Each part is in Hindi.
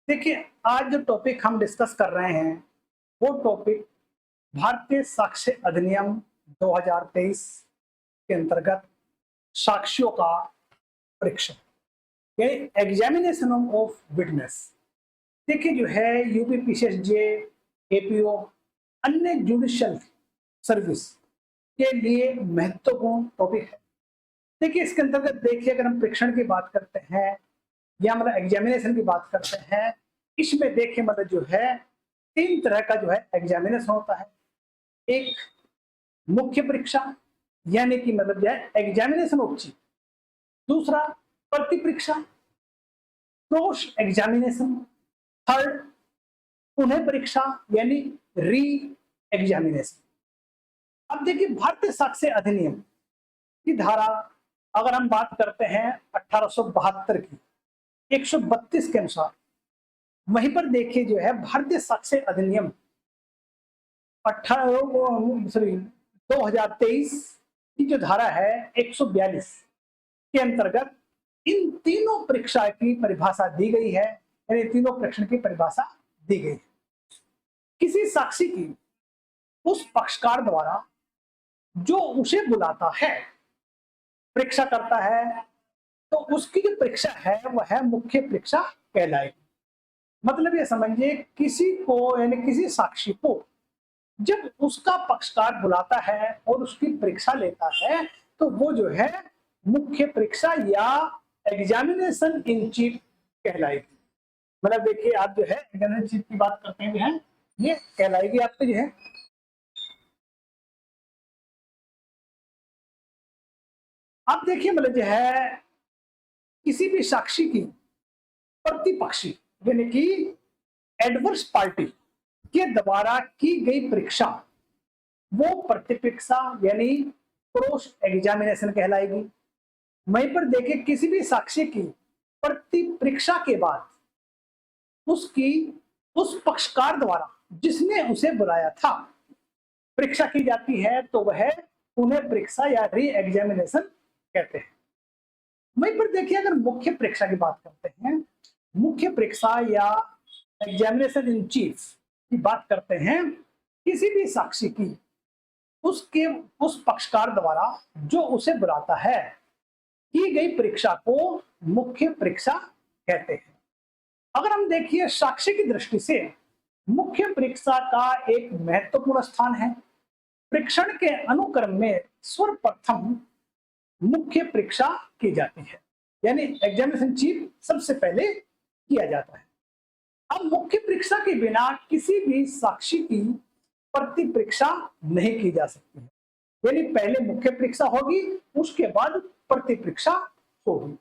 देखिए, आज जो टॉपिक हम डिस्कस कर रहे हैं वो टॉपिक भारतीय साक्ष्य अधिनियम 2023 के अंतर्गत साक्ष्यों का परीक्षण, यानी एग्जामिनेशन ऑफ विटनेस। देखिए, जो है यूपीपीसीएसजे, एपीओ, अन्य जुडिशियल सर्विस के लिए महत्वपूर्ण टॉपिक है। देखिए, इसके अंतर्गत देखिए, अगर हम परीक्षण की बात करते हैं या मतलब एग्जामिनेशन की बात करते हैं, इसमें देखिए मतलब जो है तीन तरह का जो है एग्जामिनेशन होता है। एक मुख्य परीक्षा, यानी कि मतलब जो है एग्जामिनेशन ऑफ चीफ। दूसरा प्रति परीक्षा, क्रॉस एग्जामिनेशन। थर्ड पुनः परीक्षा, यानी री एग्जामिनेशन। अब देखिए, भारतीय साक्ष्य अधिनियम की धारा अगर हम बात करते हैं 1872 की 132 के अनुसार, वहीं पर देखिए जो है भारतीय साक्ष्य अधिनियम 2023 की जो धारा है 142 के अंतर्गत इन तीनों परीक्षा की परिभाषा दी गई है, यानी तीनों परीक्षण की परिभाषा दी गई है। किसी साक्षी की उस पक्षकार द्वारा जो उसे बुलाता है, परीक्षा करता है, तो उसकी जो परीक्षा है वह है मुख्य परीक्षा कहलाएगी। मतलब ये समझिए, किसी को यानी किसी साक्षी को जब उसका पक्षकार बुलाता है और उसकी परीक्षा लेता है तो वो जो है मुख्य परीक्षा या एग्जामिनेशन इन चीफ कहलाएगी। मतलब देखिए, आप जो है एग्जामिनेशन चीफ की बात करते हैं ये कहलाएगी आपकी जो है। आप देखिए मतलब जो है किसी भी साक्षी की प्रतिपक्षी यानी कि एडवर्स पार्टी के द्वारा की गई परीक्षा वो प्रतिपरीक्षा यानी क्रॉस एग्जामिनेशन कहलाएगी। वहीं पर देखिए, किसी भी साक्षी की प्रतिपरीक्षा के बाद उसकी उस पक्षकार द्वारा जिसने उसे बुलाया था परीक्षा की जाती है, तो वह उन्हें परीक्षा या री एग्जामिनेशन कहते हैं। वहीं पर देखिए, अगर मुख्य परीक्षा की बात करते हैं, मुख्य परीक्षा या एग्जामिनेशन इन चीफ की बात करते हैं, किसी भी साक्षी की उसके उस पक्षकार द्वारा जो उसे बुलाता है की गई परीक्षा को मुख्य परीक्षा कहते हैं। अगर हम देखिए साक्ष्य की दृष्टि से मुख्य परीक्षा का एक महत्वपूर्ण स्थान है। परीक्षण के अनुक्रम में सर्वप्रथम मुख्य परीक्षा की जाती है, यानी एग्जामिनेशन चीफ सबसे पहले किया जाता है। अब मुख्य परीक्षा के बिना किसी भी साक्षी की प्रति परीक्षा नहीं की जा सकती है, यानी पहले मुख्य परीक्षा होगी, उसके बाद प्रति परीक्षा होगी।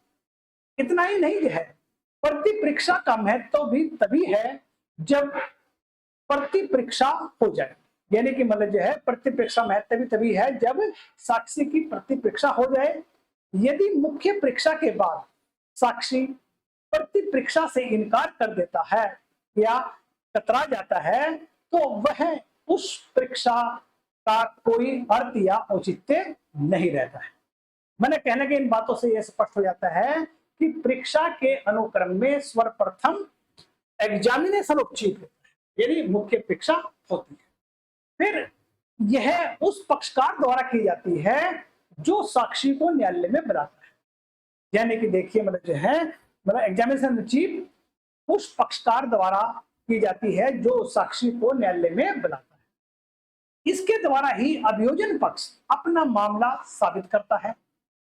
इतना ही नहीं है, प्रति परीक्षा का महत्व भी तभी है जब प्रति परीक्षा हो जाए, यानी कि मतलब जो है प्रति परीक्षा महत्व भी तभी है जब साक्षी की प्रति परीक्षा हो जाए। यदि मुख्य परीक्षा के बाद साक्षी प्रति परीक्षा से इनकार कर देता है या कतरा जाता है, तो वह उस परीक्षा का कोई अर्थ या औचित्य नहीं रहता है। मैंने कहने के इन बातों से यह स्पष्ट हो जाता है कि परीक्षा के अनुक्रम में सर्वप्रथम एग्जामिनेशन ऑफ चीफ यानी मुख्य परीक्षा होती है। फिर यह उस पक्षकार द्वारा की जाती है जो साक्षी को न्यायालय में बुलाता है, यानी कि देखिए मतलब जो है मतलब एग्जामिनेशन चीफ उस पक्षकार द्वारा की जाती है जो साक्षी को न्यायालय में बुलाता है। इसके द्वारा ही अभियोजन पक्ष अपना मामला साबित करता है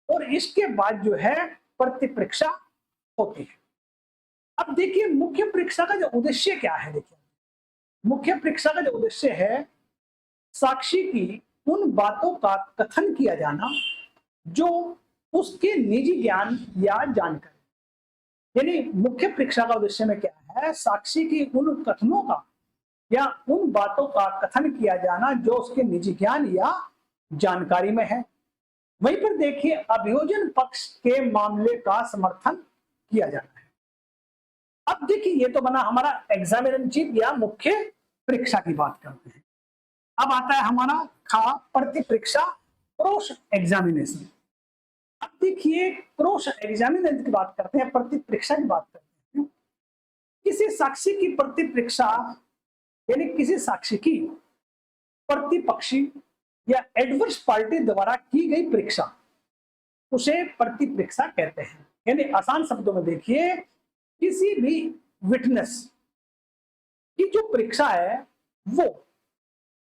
और इसके बाद जो है प्रति परीक्षा होती है। अब देखिए, मुख्य परीक्षा का जो उद्देश्य क्या है, देखिए मुख्य परीक्षा का जो उद्देश्य है साक्षी की उन बातों का कथन किया जाना जो उसके निजी ज्ञान या जानकारी, यानी मुख्य परीक्षा का उद्देश्य में क्या है, साक्षी की उन कथनों का या उन बातों का कथन किया जाना जो उसके निजी ज्ञान या जानकारी में है। वहीं पर देखिए, अभियोजन पक्ष के मामले का समर्थन किया जाना है। अब देखिए, ये तो बना हमारा एग्जामिनेशन चीफ या मुख्य परीक्षा की बात करते हैं। अब आता है हमारा प्रति परीक्षा क्रॉस एग्जामिनेशन। अब देखिए, क्रॉस एग्जामिनेशन की बात करते हैं, प्रति परीक्षा की बात करते हैं। किसी साक्षी की प्रतिपरीक्षा यानी किसी साक्षी की प्रतिपक्षी या एडवर्स पार्टी द्वारा की गई परीक्षा उसे प्रतिपरीक्षा कहते हैं। यानी आसान शब्दों में देखिए, किसी भी विटनेस की जो परीक्षा है वो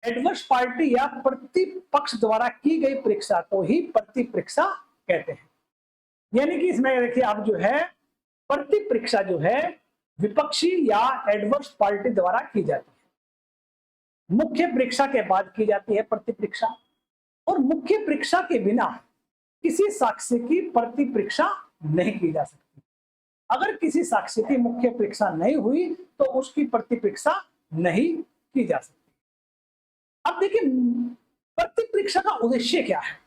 एडवर्स पार्टी या प्रतिपक्ष द्वारा की गई परीक्षा को ही प्रतिपरीक्षा कहते हैं। यानी कि इसमें देखिए आप जो है प्रतिपरीक्षा जो है विपक्षी या एडवर्स पार्टी द्वारा की जाती है। मुख्य परीक्षा के बाद की जाती है प्रतिपरीक्षा, और मुख्य परीक्षा के बिना किसी साक्ष्य की प्रतिपरीक्षा नहीं की जा सकती। अगर किसी साक्ष्य की मुख्य परीक्षा नहीं हुई तो उसकी प्रतिपरीक्षा नहीं की जा सकती। अब देखिए प्रतिपरीक्षा का उद्देश्य क्या है।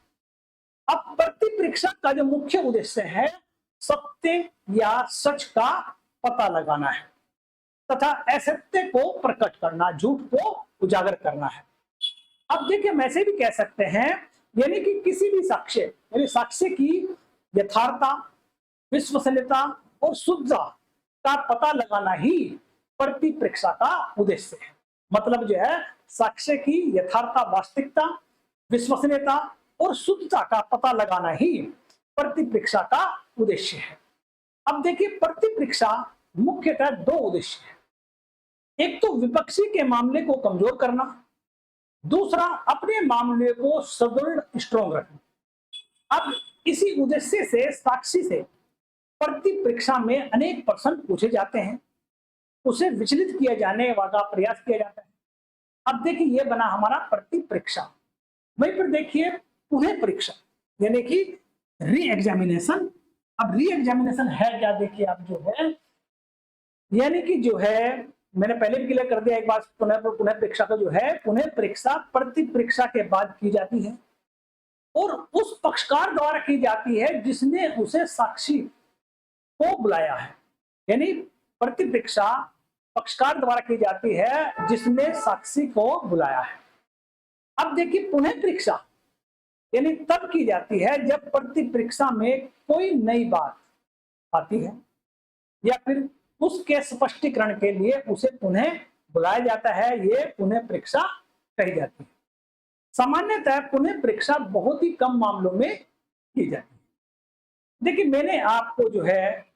अब प्रतिपरीक्षा का जो मुख्य उद्देश्य है सत्य या सच का पता लगाना है तथा असत्य को प्रकट करना, झूठ को उजागर करना है। अब देखिए हम ऐसे भी कह सकते हैं, यानी कि किसी भी साक्ष्य यानी साक्ष्य की यथार्थता, विश्वसनीयता और शुद्धता का पता लगाना ही प्रतिपरीक्षा का उद्देश्य है। मतलब जो है साक्ष्य की यथार्थता, वास्तविकता, विश्वसनीयता और शुद्धता का पता लगाना ही प्रतिपरीक्षा का उद्देश्य है। अब देखिए प्रतिपरीक्षा मुख्यतः दो उद्देश्य है। एक तो विपक्षी के मामले को कमजोर करना, दूसरा अपने मामले को सुदृढ़, स्ट्रॉन्ग रखना। अब इसी उद्देश्य से साक्षी से प्रतिपरीक्षा में अनेक प्रश्न पूछे जाते हैं, उसे विचलित किया जाने वाला प्रयास किया जाता है। अब देखिए ये बना हमारा प्रतिपरीक्षा। वहीं पर देखिए पुनः परीक्षा यानी कि री एग्जामिनेशन। अब री एग्जामिनेशन है क्या, देखिए आप जो है यानी कि जो है मैंने पहले भी क्लियर कर दिया एक बार, पुनः परीक्षा का जो है पुनः परीक्षा प्रतिपरीक्षा के बाद की जाती है और उस पक्षकार द्वारा की जाती है जिसने उसे साक्षी को बुलाया है। यानी प्रतिपरीक्षा पक्षकार द्वारा की जाती है जिसने साक्षी को बुलाया है। अब देखिए पुनः परीक्षा यानी तब की जाती है जब प्रतिपरीक्षा में कोई नई बात आती है या फिर उसके स्पष्टीकरण के लिए उसे पुनः बुलाया जाता है। ये पुनः परीक्षा कही जाती है। सामान्यतः पुनः परीक्षा बहुत ही कम मामलों में की जाती है। देखिए मैंने आपको जो है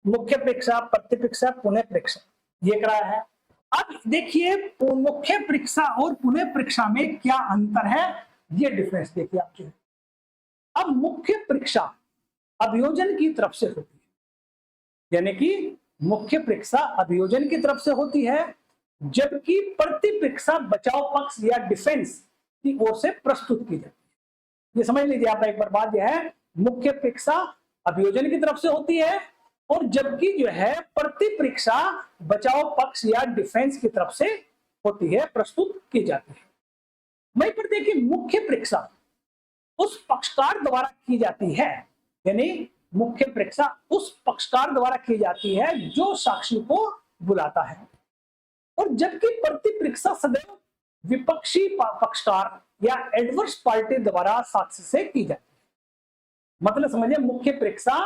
मुख्य परीक्षा, प्रतिपरीक्षा, पुनः परीक्षा ये कराया है। अब देखिए मुख्य परीक्षा और पुनः परीक्षा में क्या अंतर है, ये डिफरेंस देखिए आप जो है। अब मुख्य परीक्षा अभियोजन की तरफ से होती है, यानी कि मुख्य परीक्षा अभियोजन की तरफ से होती है, जबकि प्रतिपरीक्षा बचाव पक्ष या डिफेंस की ओर से प्रस्तुत की जाती है। ये समझ लीजिए आप एक बार बात, यह है मुख्य परीक्षा अभियोजन की तरफ से होती है और जबकि जो है प्रतिपरीक्षा बचाव पक्ष या डिफेंस की तरफ से होती है, प्रस्तुत की जाती है। वहीं पर देखिए मुख्य परीक्षा उस पक्षकार द्वारा की जाती है, यानी मुख्य परीक्षा उस पक्षकार द्वारा की जाती है जो साक्षी को बुलाता है, और जबकि प्रतिपरीक्षा सदैव विपक्षी पक्षकार या एडवर्स पार्टी द्वारा साक्षी से की जाती है। मतलब समझिए मुख्य परीक्षा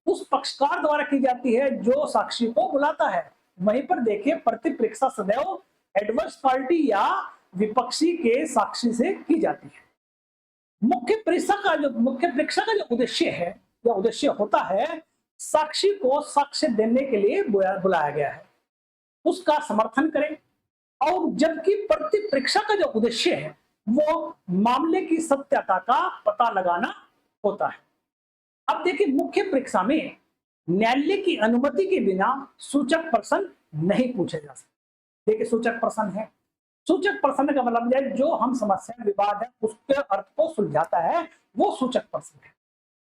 उस पक्षकार द्वारा की जाती है जो साक्षी को बुलाता है, वहीं पर देखिए प्रतिपरीक्षा सदैव एडवर्स पार्टी या विपक्षी के साक्षी से की जाती है। मुख्य परीक्षा का जो उद्देश्य है या उद्देश्य होता है, साक्षी को साक्ष्य देने के लिए बुलाया गया है, उसका समर्थन करें, और जबकि प्रतिपरीक्षा का जो उद्देश्य है वो मामले की सत्यता का पता लगाना होता है। अब देखिए मुख्य परीक्षा में न्यायालय की अनुमति के बिना सूचक प्रश्न नहीं पूछे जा सकते। देखिए सूचक प्रश्न है, सूचक प्रश्न का मतलब है जो हम समस्या विवाद है उसके अर्थ को सुलझाता है, वो सूचक प्रश्न है।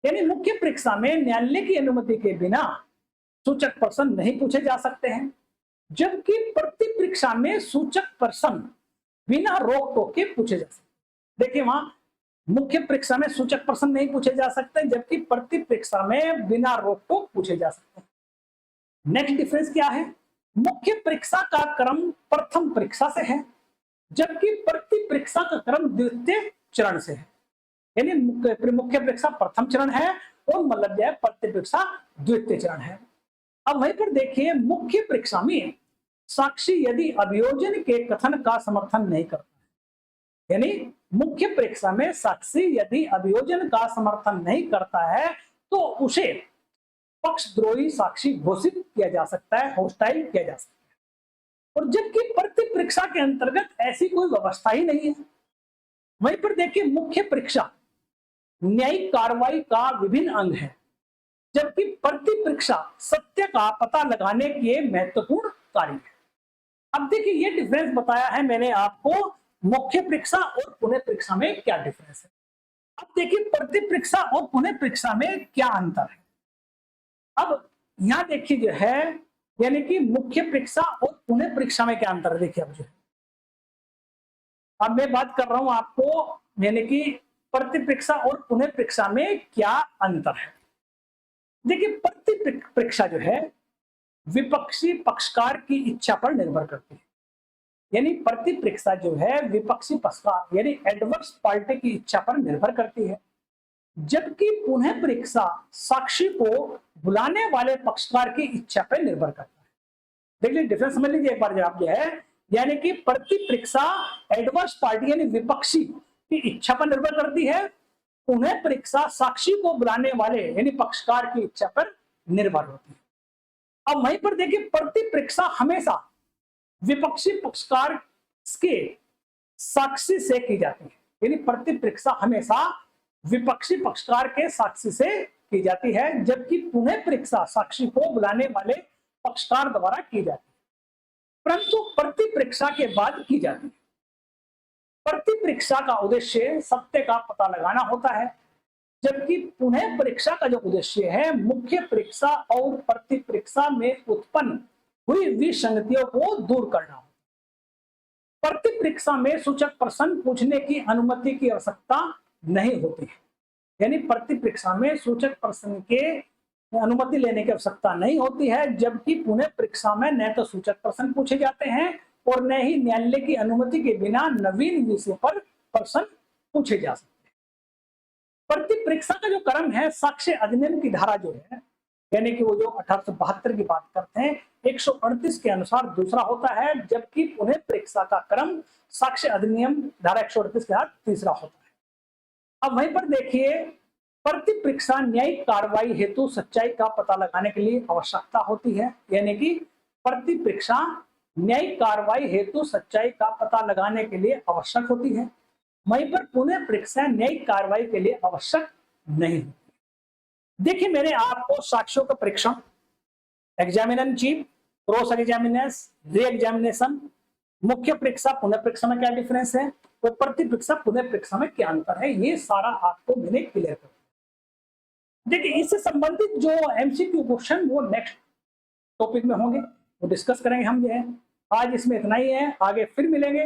यानी मुख्य परीक्षा में न्यायालय की अनुमति के बिना सूचक प्रश्न नहीं पूछे जा सकते हैं, जबकि प्रतिपरीक्षा में सूचक प्रश्न बिना रोक टोक के पूछे जा सकते। देखिए वहां मुख्य परीक्षा में सूचक प्रश्न नहीं पूछे जा सकते, जबकि प्रतिपरीक्षा में बिना रोक टोक पूछे जा सकते। नेक्स्ट डिफरेंस क्या है, मुख्य परीक्षा का क्रम प्रथम परीक्षा से है, जबकि प्रतिपरीक्षा का क्रम द्वितीय चरण से है। यानी मुख्य परीक्षा प्रथम चरण है और मतलब प्रतिपरीक्षा द्वितीय चरण है। अब वहीं पर देखिए मुख्य परीक्षा में साक्षी यदि अभियोजन के कथन का समर्थन नहीं करता, यानी मुख्य परीक्षा में साक्षी यदि अभियोजन का समर्थन नहीं करता है तो उसे पक्षद्रोही साक्षी घोषित किया जा सकता है, हॉस्टाइल किया जा सकता है। और जबकि प्रति परीक्षा के अंतर्गत ऐसी कोई व्यवस्था ही नहीं है। वहीं पर देखिए मुख्य परीक्षा न्यायिक कार्रवाई का विभिन्न अंग है, जबकि प्रति परीक्षा सत्य का पता लगाने के महत्वपूर्ण कार्य है। अब देखिए ये डिफरेंस बताया है मैंने आपको, मुख्य परीक्षा और पुनः परीक्षा में क्या डिफरेंस है। अब देखिए प्रति परीक्षा और पुनः परीक्षा में क्या अंतर है। अब यहां देखिए जो है, यानी कि मुख्य परीक्षा और पुनः परीक्षा में क्या अंतर है। देखिए अब जो है, अब मैं बात कर रहा हूं आपको, यानी कि प्रति परीक्षा और पुनः परीक्षा में क्या अंतर है। देखिए प्रति परीक्षा जो है विपक्षी पक्षकार की इच्छा पर निर्भर करती है, यानी प्रति परीक्षा जो है विपक्षी पक्षकार यानी एडवर्स पार्टी की इच्छा पर निर्भर करती है, जबकि पुनः परीक्षा साक्षी को बुलाने वाले पक्षकार की इच्छा पर निर्भर करता है। देख लीजिए डिफरेंस समझ लीजिए एक बार जब जो है, यानी कि प्रति परीक्षा एडवर्स पार्टी यानी विपक्षी की इच्छा पर निर्भर करती है, पुनः परीक्षा साक्षी को बुलाने वाले यानी पक्षकार की इच्छा पर निर्भर होती है। अब वहीं पर देखिए प्रति परीक्षा हमेशा विपक्षी पक्षकार के साक्षी से की जाती है, यानी प्रति परीक्षा हमेशा विपक्षी पक्षकार के साक्षी से की जाती है, जबकि पुनः परीक्षा साक्षी को बुलाने वाले पक्षकार द्वारा की जाती है, परंतु प्रति परीक्षा के बाद की जाती है। प्रति परीक्षा का उद्देश्य सत्य का पता लगाना होता है, जबकि पुनः परीक्षा का जो उद्देश्य है मुख्य परीक्षा और प्रति परीक्षा में उत्पन्न हुई विसंगतियों को दूर करना हो। प्रति परीक्षा में सूचक प्रश्न पूछने की अनुमति की आवश्यकता नहीं होती है, यानी प्रति परीक्षा में सूचक प्रश्न के अनुमति लेने की आवश्यकता नहीं होती है, जबकि पुनः परीक्षा में न तो सूचक प्रश्न पूछे जाते हैं और न ही न्यायालय की अनुमति के बिना नवीन विषय पर प्रश्न पूछे जा सकते हैं। प्रति परीक्षा का जो क्रम है साक्ष्य अधिनियम की धारा जो है, यानी कि वो जो 1872 की बात करते हैं 138 के अनुसार दूसरा होता है, जबकि पुनः परीक्षा का क्रम साक्ष्य अधिनियम धारा 138 के तहत तीसरा होता है। अब वहीं पर देखिए प्रति परीक्षा न्यायिक कार्रवाई हेतु सच्चाई का पता लगाने के लिए आवश्यकता होती है, यानी कि प्रति परीक्षा न्यायिक कार्रवाई हेतु सच्चाई का पता लगाने के लिए आवश्यक होती है, वहीं पर पुनः परीक्षा न्यायिक कार्रवाई के लिए आवश्यक नहीं होती। देखिए मैंने आपको साक्ष्यों का परीक्षण, examiner chief, cross examination, re examination, मुख्य परीक्षा पुनः परीक्षा में क्या डिफरेंस है, तो प्रति परीक्षा पुनः परीक्षा में क्या अंतर है, ये सारा आपको मैंने क्लियर कर दिया। देखिए इससे संबंधित जो एमसीक्यू क्वेश्चन वो नेक्स्ट टॉपिक में होंगे, वो डिस्कस करेंगे हम जो है। आज इसमें इतना ही है, आगे फिर मिलेंगे।